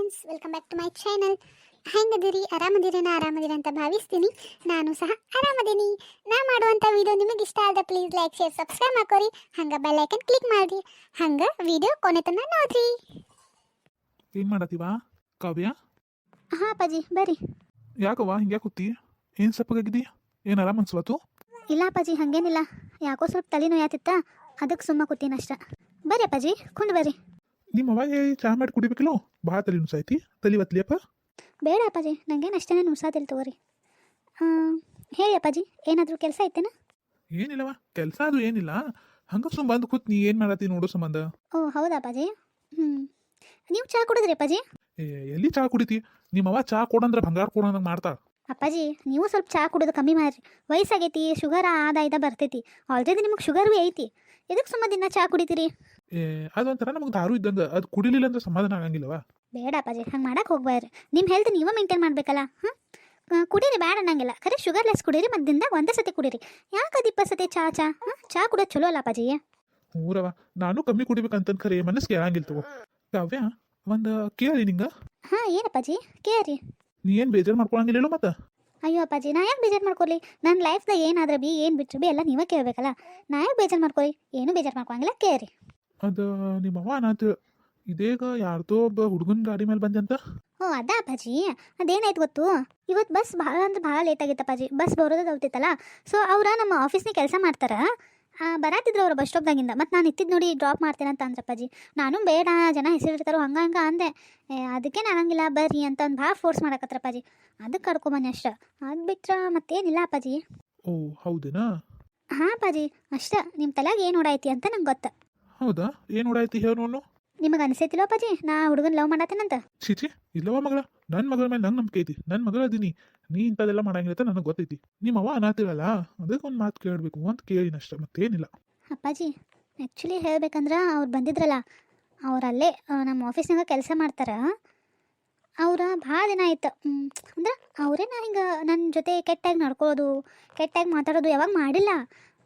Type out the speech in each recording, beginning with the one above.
Friends, welcome back to my channel. ಹೆಂಗದಿರಿ? ಆರಾಮದಿರಿ ಅಂತ ಭಾವಿಸ್ತೀನಿ. ನಾನು ಸಹ ಆರಾಮದೀನಿ. ನಾ ಮಾಡುವಂಥ ವಿಡಿಯೋ ನಿಮಗೆ ಇಷ್ಟ ಆದ ಪ್ಲೀಸ್ ಲೈಕ್, ಶೇರ್, ಸಬ್ಸ್ಕ್ರೈಬ್ ಮಾಡ್ಕೊರಿ. ಹಂಗೆ ಬೆಲ್ ಐಕನ್ ಕ್ಲಿಕ್ ಮಾಡಿರಿ. ಹಂಗೆ ವಿಡಿಯೋ ಕೊನೆ ತನಕ ನೋಡ್ರಿ. ಏನು ಮಾಡತ್ತೀವಾ ಕಾವ್ಯ? ಹಾಂ ಅಪ್ಪಾಜಿ, ಬರ್ರಿ. ಯಾಕವ್ವ ಹಿಂಗೆ ಕೂತಿ? ಏನು ಸಪ್ಪಗಾಗಿದ್ದಿ? ಏನು ಆರಾಮ ಅನ್ಸ್ವತ್ತು? ಇಲ್ಲ ಅಪ್ಪಾಜಿ, ಹಾಗೇನಿಲ್ಲ. ಯಾಕೋ ಸ್ವಲ್ಪ ತಲೆ ನೋಯಾತಿತ್ತ, ಅದಕ್ಕೆ ಸುಮ್ಮ ಕೂತೀನಿ ಅಷ್ಟ. ಬರ್ರಿ ಅಪ್ಪಾಜಿ, ಕುಂಡು ಬರ್ರಿ. ನಿಮ್ಮ ಅವಾಗ ಹೇಳಿ ಚಹಾ ಮಾಡಿ ಕುಡಿಬೇಕಿಲ್ಲೋ? ಭಾಳ ತಲೆ ನುಸಾಯ್ತಿ, ತಲೆ ಒತ್ಲಿಯಪ್ಪ. ಬೇಡ ಅಪ್ಪಾಜಿ, ನಂಗೇನು ಅಷ್ಟೇನೆ ನುಸಾತಿಲ್ಲ ತಗೋರಿ. ಹೇಳಿ ಅಪ್ಪಾಜಿ, ಏನಾದರೂ ಕೆಲಸ ಐತೇನ? ಏನಿಲ್ಲವ, ಕೆಲಸ ಅದು ಏನಿಲ್ಲ. ಹಂಗೆ ಸುಮ್ಮ ಬಂದು ಕೂತ್ ನೀ ಏನು ಮಾಡತ್ತಿ ನೋಡೋ ಸಂಬಂಧ. ಓ ಹೌದಾ ಅಪ್ಪಾಜಿ? ನೀವು ಚಹಾ ಕುಡಿದ್ರಿ ಅಪ್ಪಾಜಿ? ಎಲ್ಲಿ ಚಹಾ ಕುಡಿತಿ? ನಿಮ್ಮವ್ವ ಚಹಾ ಕೊಡಂದ್ರೆ ಬಂಗಾರ ಕೊಡೋದಂಗೆ ಮಾಡ್ತಾ. ಅಪ್ಪಾಜಿ, ನೀವು ಸ್ವಲ್ಪ ಚಹಾ ಕುಡಿದು ಕಮ್ಮಿ ಮಾಡಿರಿ. ವಯಸ್ಸಾಗೈತಿ, ಶುಗರ್ ಆದ ಬರ್ತೈತಿ. ಆಲ್ರೆಡಿ ನಿಮಗೆ ಶುಗರ್ ಭೀ ಐತಿ. ಇದಕ್ಕೆ ಸುಮ್ಮ ದಿನ ಚಹಾ ಕುಡಿತೀರಿ? ಅದೊಂಥರ ನಮಗೆ ದಾರು ಇದ್ದಂಗೆ, ಅದು ಕುಡಿಲಿಲ್ಲ ಅಂದ್ರೆ ಸಮಾಧಾನ ಆಗಂಗಿಲ್ಲವ. ಬೇಡ ಅಪ್ಪಾಜಿ, ಹಂಗೆ ಮಾಡಕ್ಕೆ ಹೋಗ್ಬೇಡ್ರಿ. ನಿಮ್ಮ ಹೆಲ್ತ್ ನೀವೇ ಮೇಂಟೈನ್ ಮಾಡಬೇಕಲ್ಲ. ಕುಡೀರಿ, ಬೇಡ ಅನ್ನಂಗಿಲ್ಲ. ಖರೆ ಶುಗರ್ಲೆಸ್ ಕುಡೀರಿ, ಮತ್ತು ದಿನದಾಗ ಒಂದೇ ಸತಿ ಕುಡೀರಿ. ಯಾಕೆ ಅದು 20 ಸತಿ ಚಹಾ ಕುಡಿಯೋದು ಚಲೋ ಅಲ್ಲ ಅಪ್ಪಾಜಿ. ಊರವ, ನಾನು ಕಮ್ಮಿ ಕುಡಿಬೇಕಂತ ಖರೆ ಮನಸ್ಸಿಗೆ ಹೇಳಂಗಿಲ್ಲ ತಗೋ. ಕಾವ್ಯ, ಒಂದು ಕೇಳಿ ನಿಂಗೆ. ಹಾಂ, ಏನಪ್ಪಾಜಿ ಕೇಳ್ರಿ. ನೀ ಏನು ಬೇಜಾರು ಮಾಡ್ಕೊಳಂಗಿಲ್ಲ ಮತ್ತೆ? ಅಯ್ಯೋ ಅಪ್ಪಾಜಿ, ನಾ ಯಾಕೆ ಬೇಜಾರು ಮಾಡ್ಕೊಲಿ? ನನ್ನ ಲೈಫ್ದಾಗ ಏನಾದ್ರೆ ಬಿ ಏನು ಬಿಟ್ಟರು ಬಿ ಎಲ್ಲ ನೀವೇ ಕೇಳಬೇಕಲ್ಲ. ನಾ ಯಾಕೆ ಬೇಜಾರು ಮಾಡ್ಕೊಲಿ? ಏನು ಬೇಜಾರು ಮಾಡ್ಕೊಳಂಗಿಲ್ಲ, ಕೇಳ್ರಿ. ಅದು ನಿಮ್ಮವ್ವ ಅನಾಥ ಇದೀಗ ಯಾರ್ದೋ ಒಬ್ಬ ಹುಡುಗನ ಗಾಡಿ ಮೇಲೆ ಬಂದೆ ಅಂತ. ಹ್ಞೂ ಅದ ಅಪ್ಪಾಜಿ, ಅದೇನಾಯ್ತು ಗೊತ್ತು? ಇವತ್ತು ಬಸ್ ಭಾಳ ಅಂದ್ರೆ ಭಾಳ ಲೇಟ್ ಆಗಿತ್ತು ಅಪ್ಪಾಜಿ. ಬಸ್ ಬರೋದು ಹೋಗ್ತಿತ್ತಲ್ಲ. ಸೊ ಅವ್ರು ನಮ್ಮ ಆಫೀಸ್ನಾಗ ಕೆಲಸ ಮಾಡ್ತಾರೆ. ಬರಾತಿದ್ರು ಅವ್ರು ಬಸ್ ಸ್ಟಾಪ್ದಾಗಿಂದ. ಮತ್ತು ನಾನು ಇತ್ತಿದ್ದು ನೋಡಿ ಡ್ರಾಪ್ ಮಾಡ್ತೇನೆ ಅಂತ ಅಂದ್ರಪ್ಪಾಜಿ. ನಾನು ಬೇಡ, ಜನ ಹೆಸರಿಡ್ತಾರೋ ಹಂಗೆ ಅಂದೆ. ಅದಕ್ಕೆ ಆಗಂಗಿಲ್ಲ ಬರ್ರಿ ಅಂತ ಒಂದು ಭಾಳ ಫೋರ್ಸ್ ಮಾಡಕತ್ರಪ್ಪಾಜಿ. ಅದಕ್ಕೆ ಕರ್ಕೊಂಬನ್ನಿ ಅಷ್ಟ. ಅದು ಬಿಟ್ರೆ ಮತ್ತೇನಿಲ್ಲ ಅಪ್ಪಾಜಿ. ಓ ಹೌದೇನಾ? ಹಾಂ ಅಪ್ಪಾಜಿ, ಅಷ್ಟ. ನಿಮ್ಮ ತಲೆಗೆ ಏನು ಓಡಾಯ್ತಿ ಅಂತ ನಂಗೆ ಗೊತ್ತ. ಹೌದಾ? ಏನು ಓಡಾಯ್ತಿ ಹೇಳು ನೋಡು. ನಿಮಗೆ ಅನಿಸೈತಿಲ್ಲ ಅಪ್ಪಾಜಿ ನಾ ಹುಡುಗನ ಲವ್ ಮಾಡತ್ತೇನಂತ? ಚೀಚಿ ಇಲ್ಲವ ಮಗಳ, ನನ್ನ ಮಗಳ ಮೇಲೆ ನಂಗೆ ನಂಬಿಕೆ ಐತಿ. ನನ್ನ ಮಗಳ ಅದೀನಿ. ನೀ ಇಂಥದ್ದೆಲ್ಲ ಮಾಡಂಗಿಲ್ಲ ನನಗೆ ಗೊತ್ತೈತಿ. ನಿಮ್ಮವ್ವ ಅನಾಥಿರಲ್ಲ, ಅದಕ್ಕೆ ಒಂದು ಮಾತು ಕೇಳಬೇಕು ಅಂತ ಕೇಳಿನಷ್ಟ, ಮತ್ತೇನಿಲ್ಲ. ಅಪ್ಪಾಜಿ, ಆ್ಯಕ್ಚುಲಿ ಹೇಳ್ಬೇಕಂದ್ರೆ ಅವ್ರು ಬಂದಿದ್ರಲ್ಲ, ಅವರಲ್ಲೇ ನಮ್ಮ ಆಫೀಸ್ನಾಗ ಕೆಲಸ ಮಾಡ್ತಾರೆ. ಅವ್ರ ಭಾಳ ದಿನ ಆಯ್ತು. ಅಂದ್ರೆ ಅವರೇನ ಹಿಂಗೆ ನನ್ನ ಜೊತೆ ಕೆಟ್ಟಾಗಿ ನಡ್ಕೊಳ್ಳೋದು, ಕೆಟ್ಟಾಗಿ ಮಾತಾಡೋದು ಯಾವಾಗ ಮಾಡಿಲ್ಲ.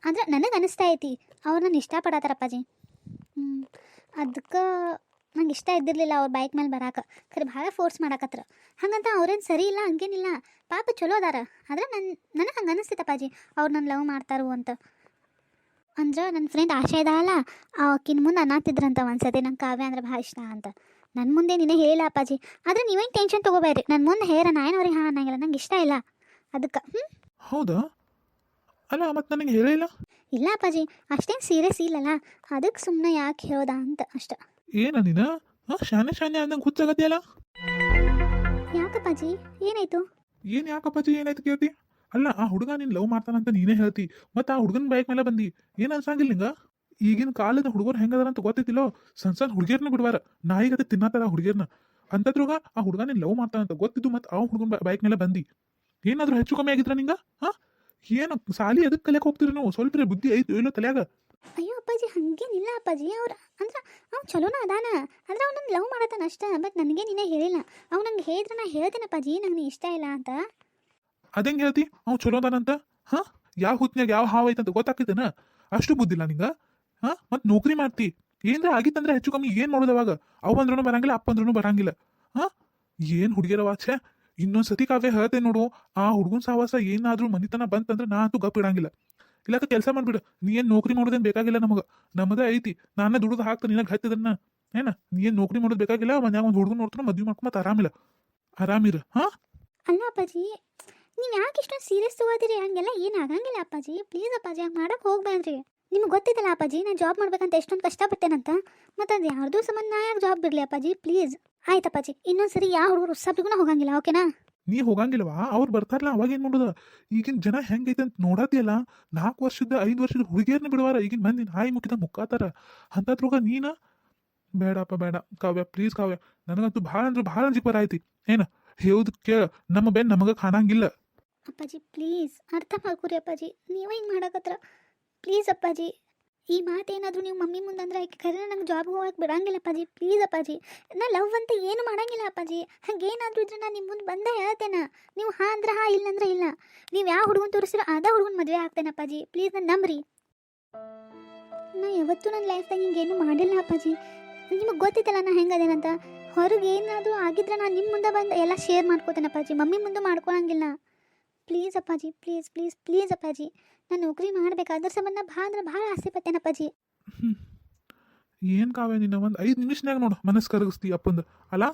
ಅಂದ್ರೆ ನನಗೆ ಅನಿಸ್ತಾ ಐತಿ ಅವ್ರು ನನ್ನ ಇಷ್ಟಪಡತ್ತಾರಪ್ಪಾಜಿ. ಅದಕ್ಕೆ ನಂಗೆ ಇಷ್ಟ ಇದ್ದಿರಲಿಲ್ಲ ಅವ್ರ ಬೈಕ್ ಮೇಲೆ ಬರಾಕ. ಖರೆ ಭಾಳ ಫೋರ್ಸ್ ಮಾಡಾಕತ್ರ. ಹಂಗಂತ ಅವ್ರೇನು ಸರಿ ಇಲ್ಲ ಹಂಗೇನಿಲ್ಲ, ಪಾಪ ಚಲೋ ಅದಾರ. ಆದರೆ ನನಗೆ ಹಂಗೆ ಅನಿಸ್ತೈತಪ್ಪಾಜಿ ಅವ್ರು ನನ್ನ ಲವ್ ಮಾಡ್ತಾರೋ ಅಂತ. ಅಂದ್ರೆ ನನ್ನ ಫ್ರೆಂಡ್ ಆಶಾ ಇದ್ದಾಳಲ್ಲ, ಆಕಿನ ಮುಂದೆ ಅನ್ನತ್ತಿದ್ರಂತ ಒಂದ್ಸತಿ ನಂಗೆ ಕಾವ್ಯ ಅಂದ್ರೆ ಭಾಳ ಇಷ್ಟ ಅಂತ. ನನ್ನ ಮುಂದೆ ನೀನೇ ಹೇಳಿಲ್ಲ ಅಪ್ಪಾಜಿ. ಆದರೆ ನೀವೇನು ಟೆನ್ಷನ್ ತೊಗೋಬೇಡ್ರಿ. ನನ್ನ ಮುಂದೆ ನಾನು ಅವ್ರಿಗೆ ಹಾಂ ಅನ್ನಂಗಿಲ್ಲ, ನಂಗೆ ಇಷ್ಟ ಇಲ್ಲ ಅದಕ್ಕೆ. ಹೌದಾ? ಅಲ್ಲ ಮತ್ತೆ ನನಗೆ ಹೇಳಿಲ್ಲ. ಇಲ್ಲ ಅಪ್ಪಾಜಿ, ಅಷ್ಟೇನು ಸೀರಿಯಸ್ ಇಲ್ಲಲ್ಲ, ಅದಕ್ಕೆ ಸುಮ್ಮನೆ ಯಾಕೆ ಹೇಳೋದಾ ಅಂತ ಅಷ್ಟ. ಏನ ನೀನು ಶಾನೆ ಅಂದಂಗೆ ಹುಚ್ಚಾಗತ್ತಿಯಲ್ಲ? ಯಾಕಪ್ಪಾಜಿ, ಏನಾಯ್ತು? ಏನು ಯಾಕಪ್ಪಾಜಿ ಏನಾಯ್ತು ಕೇಳ್ತಿ? ಅಲ್ಲ, ಆ ಹುಡುಗ ನೀನು ಲವ್ ಮಾಡ್ತಾನಂತ ನೀನೇ ಹೇಳ್ತಿ, ಮತ್ತು ಆ ಹುಡುಗನ ಬೈಕ್ ಮೇಲೆ ಬಂದು ಏನು ಅನ್ಸಂಗಿಲ್ಲ ನಿಂಗೆ? ಈಗಿನ ಕಾಲದ ಹುಡುಗರು ಹೆಂಗದಾರ ಅಂತ ಗೊತ್ತೈತಿಲ್ಲೋ. ಸಣ್ಣ ಹುಡುಗಿಯರ್ನ ಬಿಡ್ವಾರ, ನಾಯಿಗತ್ತೆ ತಿನ್ನತ್ತಾರ ಆ ಹುಡುಗಿಯರ್ನ. ಅಂತದ್ರಾಗ ಆ ಹುಡುಗ ನೀನು ಲವ್ ಮಾಡ್ತಾನಂತ ಗೊತ್ತಿದ್ದು ಮತ್ತು ಆ ಹುಡುಗನ ಬೈಕ್ ಮೇಲೆ ಬಂದು ಏನಾದರೂ ಹೆಚ್ಚು ಕಮ್ಮಿ ಆಗಿದ್ರ ನಿಂಗೆ? ಹಾಂ, ಏನು ಸಾಲಿ ಅದಕ್ಕೆ ಕಲಿಯಕ್ಕೆ ಹೋಗ್ತೀರಿ ನೀವು? ಸ್ವಲ್ಪ ಬುದ್ಧಿ ಐತು ಇಲ್ಲೋ ತಲೆಯಾಗ? ಅಯ್ಯೋ ಅಪ್ಪಾಜಿ, ಹಂಗೇನಿಲ್ಲ ಅಪ್ಪಾಜಿ. ಅವ್ರು ಅಂದ್ರೆ ಅವ್ನು ಚಲೋನ ಅದಾನ, ಅಂದ್ರೆ ಅವ್ನು ಲವ್ ಮಾಡತ್ತಾನ ಅಷ್ಟ. ಬಟ್ ನನಗೆ ನೀನೇ ಹೇಳಿಲ್ಲ. ಅವ್ನು ನಂಗೆ ಹೇಳಿದ್ರೆ ನಾ ಹೇಳ್ತೇನಪ್ಪಾಜಿ ನಂಗೆ ಇಷ್ಟ ಇಲ್ಲ ಅಂತ. ಅದಂಗೆ ಹೇಳ್ತಿ ಅವ್ನು ಚಲೋ ಅದಾನಂತ? ಹಾಂ, ಯಾವ ಹುತ್ನ್ಯಾಗ ಯಾವ ಹಾವು ಐತಂತ ಗೊತ್ತಾಗ್ತೈತೇನ? ಅಷ್ಟು ಬುದ್ಧಿಲ್ಲ ನಿಂಗೆ? ಹಾಂ, ಮತ್ತು ನೌಕರಿ ಮಾಡ್ತಿ, ಏನರ ಆಗಿತ್ತಂದ್ರೆ ಹೆಚ್ಚು ಕಮ್ಮಿ ಏನು ಮಾಡೋದು ಅವಾಗ? ಅವು ಅಂದ್ರೂ ಬರಂಗಿಲ್ಲ, ಅಪ್ಪ ಅಂದ್ರೂ ಬರಂಗಿಲ್ಲ. ಹಾಂ, ಏನು ಹುಡುಗಿಯರವ ಛೇ. ಇನ್ನೊಂದು ಸತಿ ಕಾವ್ಯ ಹೇಳ್ತೆ ನೋಡು, ಆ ಹುಡುಗನ ಸಹವಾಸ ಏನಾದರೂ ಮನಿತನ ಬಂತಂದ್ರೆ ನಾ ಅಂತೂ ಗಪ್ ಇಡಂಗಿಲ್ಲ. ಇಲ್ಲಕ ಕೆಲಸ ಮಾಡ್ಬಿಡು. ನೀ ಏನು ನೌಕರಿ ಮಾಡೋದೇನು ಬೇಕಾಗಿಲ್ಲ ನಮ್ಮದೇ ಐತಿ. ನಾನೇ ದುಡ್ದು ಹಾಕ್ತೀನಿ ನಿನಗೆ ಹತ್ತಿದನ್ನ. ಏನ ನೀ ಏನು ನೌಕರಿ ಮಾಡೋದು ಬೇಕಾಗಿಲ್ಲ. ಮನ್ಯಾಗ ಒಂದು ಹುಡುಗನ ನೋಡ್ತಾನೆ, ಮದುವೆ ಮಾಡ್ಕೊಂಡು ಮತ್ತೆ ಆರಾಮಿರ. ಹಾಂ ಅಲ್ಲ ಅಪ್ಪಾಜಿ, ನೀವು ಯಾಕೆ ಇಷ್ಟೊಂದು ಸೀರಿಯಸ್ ತಗೋತೀರಿ? ಹಂಗೆಲ್ಲ ಏನು ಆಗಂಗಿಲ್ಲ ಅಪ್ಪಾಜಿ. ಪ್ಲೀಸ್ ಅಪ್ಪಾಜಿ, ಹಂಗೆ ಮಾಡಕ್ಕೆ ಹೋಗ್ಬೇಡ್ರಿ. ನಿಮ್ಗೆ ಗೊತ್ತಿದ್ದಲ್ಲ ಅಪ್ಪಾಜಿ ನಾನು ಜಾಬ್ ಮಾಡ್ಬೇಕಂತ ಎಷ್ಟೊಂದು ಕಷ್ಟಪಟ್ಟೇನಂತ. ಮತ್ತು ಅದು ಯಾರ್ದೂ ಸಂಬಂಧ ನಾ ಯಾಕೆ ಜಾಬ್ ಬಿಡಲಿ ಅಪ್ಪಾಜಿ? ಪ್ಲೀಸ್ ಆಯ್ತಪ್ಪಾಜಿ, ಇನ್ನೊಂದು ಸರಿ ಯಾವ ಹುಡುಗರು ಸಬ್ರಿಗೂ ಹೋಗಂಗಿಲ್ಲ, ಓಕೆನಾ? ನೀ ಹೋಗಂಗಿಲ್ವಾ? ಅವ್ರು ಬರ್ತಾರಲ್ಲ ಅವಾಗ ಏನು ಮಾಡೋದು? ಈಗಿನ ಜನ ಹೆಂಗೈತೆ ಅಂತ ನೋಡತ್ತಿಯಲ್ಲ. 4 ವರ್ಷದ 5 ವರ್ಷದ ಹುಡುಗಿಯರ್ನ ಬಿಡುವಾರ ಈಗಿನ ಮಂದಿ ನಾಯಿ ಮುಖಿದ ಮುಕ್ಕಾತಾರ. ಅಂಥದ್ರಾಗ ನೀನು ಬೇಡಪ್ಪ ಬೇಡ ಕಾವ್ಯ, ಪ್ಲೀಸ್ ಕಾವ್ಯ. ನನಗಂತೂ ಭಾಳ ಅಂದ್ರೆ ಭಾಳ ಅಂಜಿಕೆ ಬರಾಯ್ತಿ. ಏನು ಹೇಳುದು ಕೇಳ, ನಮ್ಮ ಬೆನ್ನು ನಮಗೆ ಕಾಣಂಗಿಲ್ಲ. ಅಪ್ಪಾಜಿ ಪ್ಲೀಸ್ ಅರ್ಥ ಮಾಡ್ಕೊರಿ ಅಪ್ಪಾಜಿ. ನೀವೇ ಹಿಂಗೆ ಮಾಡಕತ್ರ. ಪ್ಲೀಸ್ ಅಪ್ಪಾಜಿ, ಈ ಮಾತೇನಾದರೂ ನೀವು ಮಮ್ಮಿ ಮುಂದಂದ್ರೆ ಖರೆ ನಂಗೆ ಜಾಬ್ ಹೋಗಕ್ಕೆ ಬಿಡಂಗಿಲ್ಲ ಅಪ್ಪಾಜಿ. ಪ್ಲೀಸ್ ಅಪ್ಪಾಜಿ, ನಾ ಲವ್ ಅಂತ ಏನು ಮಾಡಂಗಿಲ್ಲ ಅಪ್ಪಾಜಿ. ಹಾಗೇನಾದರೂ ಇದ್ರೆ ನಾನು ನಿಮ್ಮ ಮುಂದೆ ಬಂದೇ ಹೇಳ್ತೇನೆ. ನೀವು ಹಾಂ ಅಂದ್ರೆ ಹಾಂ, ಇಲ್ಲ ಅಂದ್ರೆ ಇಲ್ಲ. ನೀವು ಯಾವ ಹುಡುಗನ ತೋರಿಸಿರೋ ಅದ ಹುಡುಗನ ಮದುವೆ ಆಗ್ತೇನೆ ಅಪ್ಪಾಜಿ. ಪ್ಲೀಸ್ ನನ್ನ ನಂಬ್ರಿ. ನಾ ಯಾವತ್ತೂ ನನ್ನ ಲೈಫ್ದಾಗ ಹಿಂಗೇನು ಮಾಡಿಲ್ಲ ಅಪ್ಪಾಜಿ. ನಿಮಗೆ ಗೊತ್ತಿತ್ತಲ್ಲ ನಾ ಹೆಂಗದೇನಂತ. ಹೊರಗೆ ಏನಾದರೂ ಆಗಿದ್ರೆ ನಾನು ನಿಮ್ಮ ಮುಂದೆ ಬಂದು ಎಲ್ಲ ಶೇರ್ ಮಾಡ್ಕೋತೇನೆ ಅಪ್ಪಾಜಿ, ಮಮ್ಮಿ ಮುಂದೆ ಮಾಡ್ಕೊಳಂಗಿಲ್ಲ. ಪ್ಲೀಸ್ ಅಪ್ಪಾಜಿ, ಪ್ಲೀಸ್ ಪ್ಲೀಸ್ ಪ್ಲೀಸ್ ಅಪ್ಪಾಜಿ, ನಾನು ನೌಕರಿ ಮಾಡ್ಬೇಕು, ಅದ್ರ ಸಂಬಂಧ ಭಾಳ ಅಂದ್ರೆ ಭಾಳ ಆಸೆ ಪಟ್ಟೇನೆ ಅಪ್ಪಾಜಿ. ಏನು ಕಾವ್ಯ ನೀನು ಒಂದು 5 ನಿಮಿಷನಾಗ ನೋಡು ಮನಸ್ಸು ಕರಗಿಸ್ತಿ ಅಪ್ಪಂದು ಅಲ್ಲ.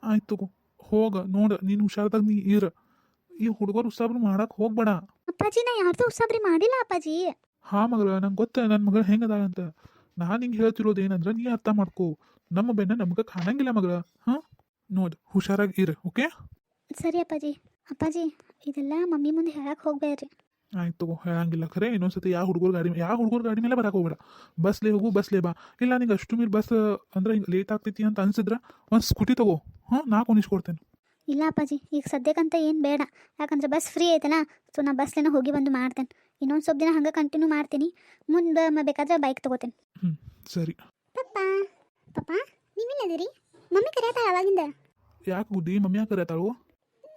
ಆಯ್ತು ತಗೋ, ಹೋಗ ನೋಡು, ನೀನು ಹುಷಾರ್ದಾಗ ನೀ ಇರು. ಈ ಹುಡುಗರು ಉಸಾಬ್ರು ಮಾಡಕ್ಕೆ ಹೋಗ್ಬೇಡ. ಅಪ್ಪಾಜಿ ನಾ ಯಾರ್ದು ಉಸಾಬ್ರಿ ಮಾಡಿಲ್ಲ ಅಪ್ಪಾಜಿ. ಹಾ ಮಗಳ, ನಂಗೆ ಗೊತ್ತ ನನ್ನ ಮಗಳು ಹೆಂಗದ ಅಂತ. ನಾನು ಹಿಂಗೆ ಹೇಳ್ತಿರೋದು ಏನಂದ್ರೆ ನೀ ಅರ್ಥ ಮಾಡ್ಕೋ. ನಮ್ಮ ಬೆನ್ನ ನಮ್ಗೆ ಕಾಣಂಗಿಲ್ಲ ಮಗಳ. ಹಾಂ ನೋಡು, ಹುಷಾರಾಗಿ ಇರು. ಓಕೆ ಸರಿ ಅಪ್ಪಾಜಿ. ಅಪ್ಪಾಜಿ ಇದೆಲ್ಲ ಮಮ್ಮಿ ಮುಂದೆ ಹೇಳಕ್ಕೆ ಹೋಗ್ಬೇಡ್ರಿ. ಆಯ್ತು ತಗೋ, ಹೇಳಂಗಿಲ್ಲ. ಖರೆ ಇನ್ನೊಂದ್ಸತಿ ಯಾವ ಹುಡುಗರ ಗಾಡಿ ಮೇಲೆ ಬರಕ್ಕೆ ಹೋಗ್ಬೇಡ. ಬಸ್ಲೇ ಹೋಗು, ಬಸ್ಲೇ ಬಾ. ಇಲ್ಲ ನಿಂಗೆ ಅಷ್ಟು ಮೀರಿ ಬಸ್ ಅಂದ್ರೆ ಲೇಟ್ ಆಗ್ತೈತಿ ಅಂತ ಅನ್ಸಿದ್ರೆ ಒಂದು ಸ್ಕೂಟಿ ತಗೋ. ಹಾಂ, ನಾ ಕೊನಿಸ್ಕೊಡ್ತೇನೆ. ಇಲ್ಲ ಅಪ್ಪಾಜಿ, ಈಗ ಸದ್ಯಕ್ಕಂತ ಏನು ಬೇಡ, ಯಾಕಂದ್ರೆ ಬಸ್ ಫ್ರೀ ಐತಲ್ಲ. ಸೊ ನಾ ಬಸ್ಲೇನೋ ಹೋಗಿ ಬಂದು ಮಾಡ್ತೇನೆ. ಇನ್ನೊಂದು ಸ್ವಲ್ಪ ದಿನ ಹಂಗೆ ಕಂಟಿನ್ಯೂ ಮಾಡ್ತೀನಿ. ಮುಂದೆ ಬೇಕಾದ್ರೆ ಬೈಕ್ ತೊಗೋತೇನೆ. ಸರಿ. ಪಪ್ಪ ಪಪ್ಪ ನೀವೆಲ್ಲದಿರಿ? ಮಮ್ಮಿ ಕರೆಯತ್ತಾಳ ಅವಾಗಿಂದ. ಯಾಕೆ ಗುದ್ದಿ ಮಮ್ಮಿ ಯಾಕೆ ಕರೆಯತ್ತಾಳು?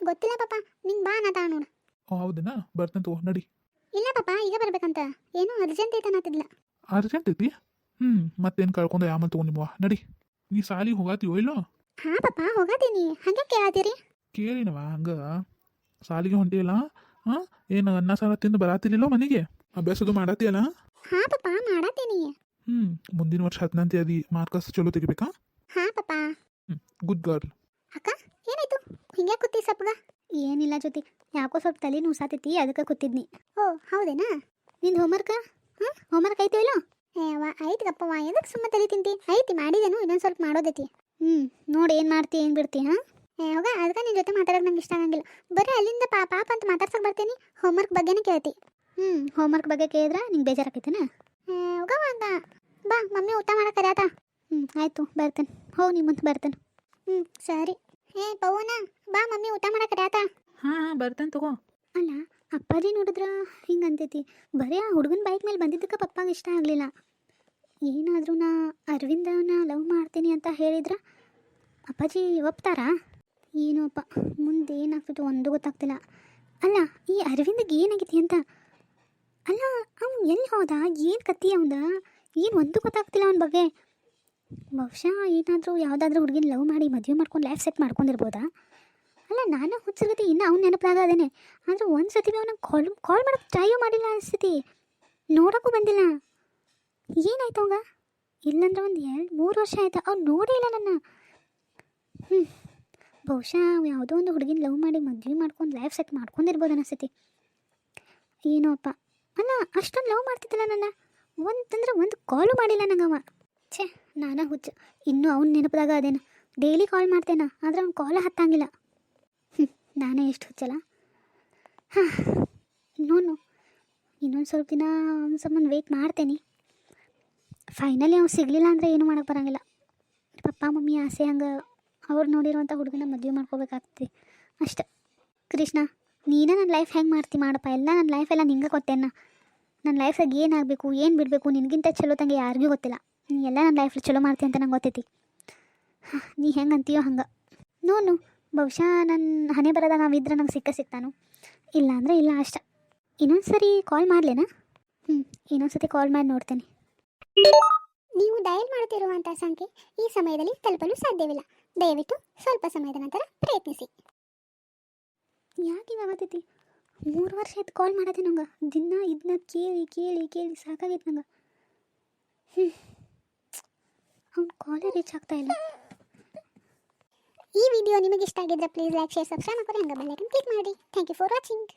ಗೊತ್ತಿಲ್ಲ ಪಪ್ಪ, ನಿಂಗೆ ಬಾ ಅನ್ನತಾಳ ನೋಡು. ಹೌದೇನಾ? ಬರ್ತೇನೆ ತಗೋ, ನಡಿ. ಇಲ್ಲ ಪಪ್ಪ, ಈಗ ಬರ್ಬೇಕಂತ ಏನೋ ಅರ್ಜೆಂಟ್ ಐತೆ ಅನ್ನತ್ತಿಲ್ಲ. ಅರ್ಜೆಂಟ್ ಐತಿ? ಮತ್ತೇನು ಕಳ್ಕೊಂಡು ಆಮೇಲೆ ತಗೋ ನಿಮ್ಮವ್ವ. ನಡಿ. ನೀ ಸಾಲಿಗೆ ಹೋಗಾತೀವೋ ಇಲ್ಲೋ? ಹಾಂ ಪಪ್ಪ, ಹೋಗತೀನಿ. ಹಂಗೆ ಕೇಳತ್ತೀರಿ? ಕೇಳಿನವ ಹಂಗೆ ಸಾಲಿಗೆ ಹೊಂಟಿಯಲ್ಲ. ಹಾಂ, ಏನು ಅನ್ನ ಸಾಲ ತಿಂದು ಬರಾತಿರ್ಲಿಲ್ಲೋ ಮನೆಗೆ? ಅಭ್ಯಾಸದು ಮಾಡತ್ತೀಯಲ್ಲ? ಹಾಂ ಪಪ್ಪ, ಮಾಡತ್ತೀನಿ. ಮುಂದಿನ ವರ್ಷ 10ನೇ ಅದಿ, ಮಾರ್ಕಸ್ ಚಲೋ ತೆಗಿಬೇಕಾ? ಹಾಂ ಪಪ್ಪ. Good girl. ಅಕ್ಕ ಏನಾಯ್ತು ಹಿಂಗೆ ಕೂತಿ ಸಪ್ಪಗ? ಏನಿಲ್ಲ ಜ್ಯೋತಿ, ಯಾಕೋ ಸ್ವಲ್ಪ ತಲೆ ನುಸಾತೈತಿ, ಅದಕ್ಕೆ ಕೂತಿದ್ನಿ. ಓ ಹೌದೇನಾ? ನಿಂದು ಹೋಮ್ವರ್ಕ? ಹೋಮ್ವರ್ಕ್ ಐತಿ ಇಲ್ಲೋ? ಏವ ಐತಿ ಗಪ್ಪವ, ಎದಕ್ಕೆ ಸುಮ್ಮನೆ ತಲೆ ತಿಂತಿ? ಐತಿ, ಮಾಡಿದೇನು, ಇನ್ನೊಂದು ಸ್ವಲ್ಪ ಮಾಡೋದೈತಿ. ನೋಡಿ ಏನು ಮಾಡ್ತಿ ಏನು ಬಿಡ್ತಿ. ಹಾಂ ಹೋಗ, ಅದಕ್ಕೆ ನಿನ್ನ ಜೊತೆ ಮಾತಾಡೋಕೆ ನಂಗೆ ಇಷ್ಟ ಆಗಂಗಿಲ್ಲ. ಬರೀ ಅಲ್ಲಿಂದ ಪಾಪ ಅಂತ ಮಾತಾಡ್ಸಕ್ಕೆ ಬರ್ತೀನಿ, ಹೋಮ್ವರ್ಕ್ ಬಗ್ಗೆನೇ ಕೇಳ್ತಿ. ಹೋಮ್ವರ್ಕ್ ಬಗ್ಗೆ ಕೇಳಿದ್ರೆ ನಿಂಗೆ ಬೇಜಾರಾಕೈತೇನ? ಹೋಗವ ಅಂತ ಬಾ, ಮಮ್ಮಿ ಊಟ ಮಾಡಕ್ಕೆ ಕರ್ಯಾತ. ಆಯಿತು ಬರ್ತೇನೆ, ಹೋಗಿ ನಿಮ್ಮ ಮುಂದೆ ಬರ್ತೇನೆ. ಸರಿ. ಪವನ ಬಾ, ಮಮ್ಮಿ ಊಟ ಮಾಡಕ್ಕೆ ಕರ್ಯಾತ. ಹಾಂ ಬರ್ತೇನೆ ತಗೋ. ಅಲ್ಲ ಅಪ್ಪಾಜಿ ನೋಡಿದ್ರ ಹಿಂಗೆ ಅಂತೈತಿ, ಬರೀ ಆ ಹುಡುಗನ ಬೈಕ್ ಮೇಲೆ ಬಂದಿದ್ದಕ್ಕೆ ಪಪ್ಪಾಗೆ ಇಷ್ಟ ಆಗಲಿಲ್ಲ. ಏನಾದರೂ ನಾ ಅರವಿಂದನ ಲವ್ ಮಾಡ್ತೀನಿ ಅಂತ ಹೇಳಿದ್ರೆ ಅಪ್ಪಾಜಿ ಒಪ್ತಾರಾ? ಏನೋ ಅಪ್ಪ, ಮುಂದೆ ಏನಾಗ್ತಿತ್ತು ಒಂದು ಗೊತ್ತಾಗ್ತಿಲ್ಲ. ಅಲ್ಲ ಈ ಅರವಿಂದಗೆ ಏನಾಗೈತಿ ಅಂತ? ಅಲ್ಲ ಅವ್ನು ಎಲ್ಲಿ ಹೋದ, ಏನು ಕತ್ತಿ ಅವಂದ, ಏನು ಒಂದು ಗೊತ್ತಾಗ್ತಿಲ್ಲ ಅವನ ಬಗ್ಗೆ. ಬಹುಶಃ ಏನಾದರೂ ಯಾವುದಾದ್ರೂ ಹುಡುಗಿನ ಲವ್ ಮಾಡಿ ಮದುವೆ ಮಾಡ್ಕೊಂಡು ಲೈಫ್ ಸೆಟ್ ಮಾಡ್ಕೊಂಡಿರ್ಬೋದಾ? ಅಲ್ಲ ನಾನು ಹುಚ್ಚರ್ಗತಿ ಇನ್ನೂ ಅವ್ನು ನೆನಪಾಗ ಅದೇನೆ, ಆದರೆ ಒಂದು ಸತಿ ಅವ್ನಿಗೆ ಕಾಲ್ ಮಾಡೋಕ್ಕೆ ಟ್ರೈಯೂ ಮಾಡಿಲ್ಲ ಅನಿಸ್ತೈತಿ, ನೋಡೋಕ್ಕೂ ಬಂದಿಲ್ಲ. ಏನಾಯ್ತು ಅವಾಗ? ಇಲ್ಲಂದ್ರೆ ಒಂದು 2-3 ವರ್ಷ ಆಯ್ತು ಅವ್ನು ನೋಡೇ ಇಲ್ಲ ನನ್ನ. ಬಹುಶಃ ಯಾವುದೋ ಒಂದು ಹುಡುಗಿನ ಲವ್ ಮಾಡಿ ಮದುವೆ ಮಾಡ್ಕೊಂಡು ಲೈಫ್ ಸೆಟ್ ಮಾಡ್ಕೊಂಡಿರ್ಬೋದು ಅನಿಸ್ತೈತಿ. ಏನೋ ಅಪ್ಪ. ಅಲ್ಲ ಅಷ್ಟೊಂದು ಲವ್ ಮಾಡ್ತಿದ್ದಲ್ಲ ನನ್ನ, ಒಂದು ಕಾಲು ಮಾಡಿಲ್ಲ ನಂಗವ. ಛೇ, ನಾನಾ ಹುಚ್ಚು, ಇನ್ನೂ ಅವ್ನು ನೆನಪದಾಗ ಅದೇನ, ಡೈಲಿ ಕಾಲ್ ಮಾಡ್ತೇನೆ, ಆದರೆ ಅವ್ನು ಕಾಲ ಹತ್ತಂಗಿಲ್ಲ. ನಾನೇ ಎಷ್ಟು ಹುಚ್ಚಲ್ಲ. ಹಾಂ ನೋನು, ಇನ್ನೊಂದು ಸ್ವಲ್ಪ ದಿನ ಅವ್ನ ಸಂಬಂಧ ವೆಯ್ಟ್ ಮಾಡ್ತೇನೆ. ಫೈನಲಿ ಅವ್ನು ಸಿಗಲಿಲ್ಲ ಅಂದರೆ ಏನೂ ಮಾಡೋಕ್ಕೆ ಬರೋಂಗಿಲ್ಲ. ಪಪ್ಪ ಮಮ್ಮಿ ಆಸೆ ಹಂಗೆ ಅವ್ರು ನೋಡಿರುವಂಥ ಹುಡುಗನ ಮದುವೆ ಮಾಡ್ಕೋಬೇಕಾಗ್ತದೆ ಅಷ್ಟೆ. ಕೃಷ್ಣ, ನೀನೇ ನನ್ನ ಲೈಫ್ ಹೆಂಗೆ ಮಾಡ್ತಿ ಮಾಡಪ್ಪ, ಎಲ್ಲ ನನ್ನ ಲೈಫೆಲ್ಲ ನಿಂಗೆ ಕೊಟ್ಟೆನ. ನನ್ನ ಲೈಫಾಗ ಏನಾಗಬೇಕು ಏನು ಬಿಡಬೇಕು ನಿನಗಿಂತ ಚಲೋ ತಂಗೆ ಯಾರಿಗೂ ಗೊತ್ತಿಲ್ಲ. ನೀ ಎಲ್ಲ ನನ್ನ ಲೈಫಲ್ಲಿ ಚಲೋ ಮಾಡ್ತಿ ಅಂತ ನಂಗೆ ಗೊತ್ತೈತಿ. ನೀ ಹೆಂಗೆ ಅಂತೀಯೋ ಹಂಗೆ ನೋನು. ಬಹುಶಃ ನನ್ನ ಹಣೆ ಬರೋದಾಗ ಅವಿದ್ರೆ ನಂಗೆ ಸಿಗ್ತಾನು, ಇಲ್ಲ ಅಂದರೆ ಇಲ್ಲ ಅಷ್ಟೆ. ಇನ್ನೊಂದು ಸರಿ ಕಾಲ್ ಮಾಡಲೇನಾ? ಇನ್ನೊಂದು ಸತಿ ಕಾಲ್ ಮಾಡಿ ನೋಡ್ತೇನೆ. ನೀವು ಡಯಲ್ ಮಾಡುತ್ತಿರುವಂಥ ಸಂಖ್ಯೆ ಈ ಸಮಯದಲ್ಲಿ ತಲುಪಲು ಸಾಧ್ಯವಿಲ್ಲ, ದಯವಿಟ್ಟು ಸ್ವಲ್ಪ ಸಮಯದ ನಂತರ ಪ್ರಯತ್ನಿಸಿ. ಯಾಕೆ ಆಗತೈತಿ? 3 ವರ್ಷ ಆಯ್ತು ಕಾಲ್ ಮಾಡತ್ತೆ ನಂಗೆ, ದಿನ ಇದನ್ನ ಕೇಳಿ ಕೇಳಿ ಕೇಳಿ ಸಾಕಾಗೈತೆ ನಂಗೆ. ಅವ್ನು ಕಾಲೇ ರೀಚ್ ಆಗ್ತಾ ಇಲ್ಲ. ಈ ವಿಡಿಯೋ ನಿಮಗೆ ಇಷ್ಟ ಆಗಿದ್ರೆ ಪ್ಲೀಸ್ ಲೈಕ್, ಶೇರ್, ಸಬ್ಸ್ಕ್ರೈಬ್ ಮಾಡ್ಕೊಂಡು ಹಂಗೆ ಬೆಲ್ ಐಕನ್ ಕ್ಲಿಕ್ ಮಾಡಿ. Thank you for watching.